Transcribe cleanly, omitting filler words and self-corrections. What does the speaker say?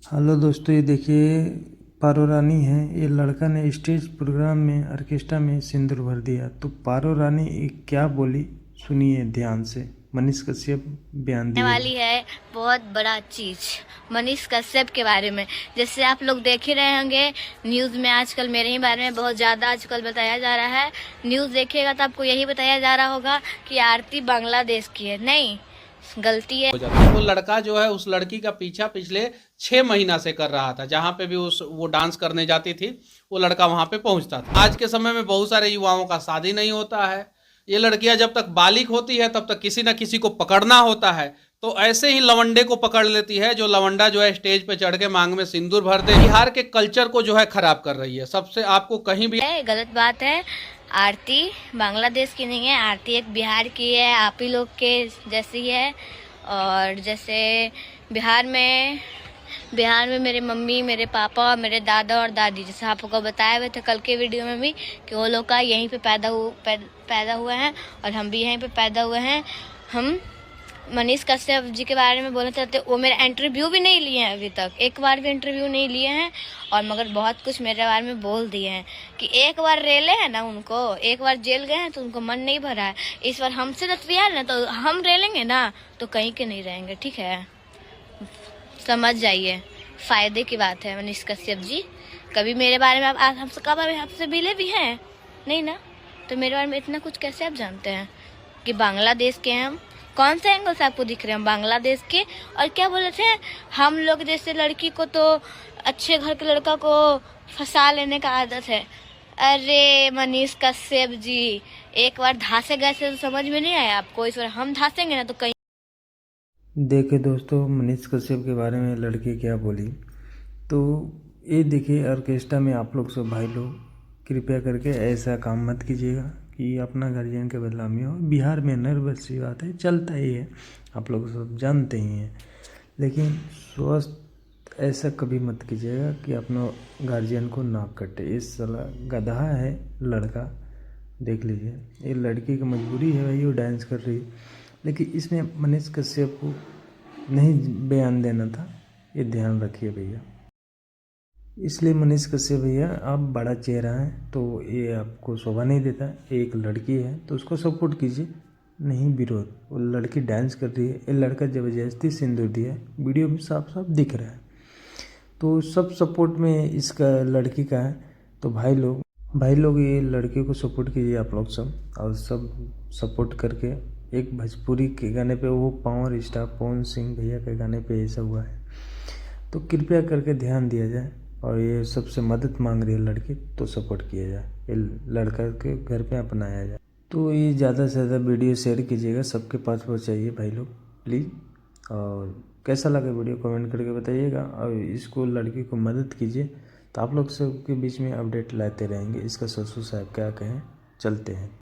Hello दोस्तों, ये देखिए पारो रानी है। ये लड़का ने स्टेज प्रोग्राम में ऑर्केस्ट्रा में सिंदूर भर दिया। तो पारो रानी क्या बोली, सुनिए ध्यान से। मनीष कश्यप बयान होने दिए। वाली है बहुत बड़ा चीज मनीष कश्यप के बारे में। जैसे आप लोग देख ही रहे होंगे न्यूज में, आजकल मेरे ही बारे में बहुत ज्यादा आजकल बताया जा रहा है। न्यूज देखिएगा तो आपको यही बताया जा रहा होगा कि आरती बांग्लादेश की है। नहीं, गलती है। वो लड़का जो है उस लड़की का पीछा पिछले 6 महीना से कर रहा था। जहाँ पे भी वो डांस करने जाती थी वो लड़का वहां पे पहुंचता था। आज के समय में बहुत सारे युवाओं का शादी नहीं होता है। ये लड़कियां जब तक बालिग होती है तब तक किसी न किसी को पकड़ना होता है। तो ऐसे ही लवंडे को पकड़ लेती है, जो लवंडा जो है स्टेज पे चढ़ के मांग में सिंदूर भर दे। बिहार के कल्चर को जो है खराब कर रही है। सबसे आपको कहीं भी गलत बात है। आरती बांग्लादेश की नहीं है, आरती एक बिहार की है, आप ही लोग के जैसी है। और जैसे बिहार में मेरे मम्मी, मेरे पापा और मेरे दादा और दादी, जैसे आप लोग को बताए हुए थे कल के वीडियो में भी कि वो लोग का यहीं पे पैदा हुए हैं और हम भी यहीं पे पैदा हुए हैं। हम मनीष कश्यप जी के बारे में बोलना चाहते, वो मेरा इंटरव्यू भी नहीं लिए हैं अभी तक, एक बार भी इंटरव्यू नहीं लिए हैं। और मगर बहुत कुछ मेरे बारे में बोल दिए हैं कि एक बार रेले हैं ना, उनको एक बार जेल गए हैं तो उनको मन नहीं भरा है। इस बार हमसे रतिया ना तो हम रेलेंगे ना तो कहीं के नहीं रहेंगे। ठीक है, समझ जाइए, फायदे की बात है। मनीष कश्यप जी कभी मेरे बारे में आप हमसे कब आपसे मिले भी हैं नहीं ना, तो मेरे बारे में इतना कुछ कैसे आप जानते हैं कि बांग्लादेश के हैं हम? कौन से एंगल से आपको दिख रहे हैं बांग्लादेश के? और क्या बोले थे, हम लोग जैसे लड़की को तो अच्छे घर के लड़का को फंसा लेने का आदत है। अरे मनीष कश्यप जी, एक बार धासे गए थे तो समझ में नहीं आया आपको? इस बार हम धासेंगे ना तो कहीं। देखे दोस्तों, मनीष कश्यप के बारे में लड़की क्या बोली। तो ये देखिए, ऑर्केस्ट्रा में आप लोग सब भाई लोग कृपया करके ऐसा काम मत कीजिएगा कि अपना गार्जियन के बदनामी हो। बिहार में नर्वस सी बात है, चलता ही है, आप लोग सब जानते ही हैं। लेकिन स्वस्थ ऐसा कभी मत कीजिएगा कि अपना गार्जियन को नाक कटे। इस साला गधा है लड़का, देख लीजिए। ये लड़की की मजबूरी है भाई, वो डांस कर रही है। लेकिन इसमें मनीष कश्यप को नहीं बयान देना था, ये ध्यान रखिए भैया। इसलिए मनीष कश्यप भैया, आप बड़ा चेहरा हैं तो ये आपको शोभा नहीं देता। एक लड़की है तो उसको सपोर्ट कीजिए, नहीं विरोध। वो लड़की डांस कर रही है, ये लड़का ज़बरदस्ती सिंदूर दिया है, वीडियो में साफ साफ दिख रहा है। तो सब सपोर्ट में इसका लड़की का है। तो भाई लोग ये लड़के को सपोर्ट कीजिए आप लोग सब, और सब सपोर्ट करके एक भोजपुरी के गाने पे, वो पावर स्टार पवन सिंह भैया के गाने पे ऐसा हुआ है। तो कृपया करके ध्यान दिया जाए, और ये सबसे मदद मांग रही है लड़की तो सपोर्ट किया जाए, ये लड़का के घर पे अपनाया जाए। तो ये ज़्यादा से ज़्यादा वीडियो शेयर कीजिएगा, सबके पास पहुँचाइए भाई लोग प्लीज़। और कैसा लगा वीडियो कमेंट करके बताइएगा, और इसको लड़की को मदद कीजिए। तो आप लोग सबके बीच में अपडेट लाते रहेंगे। इसका ससुर साहब क्या कहें, चलते हैं।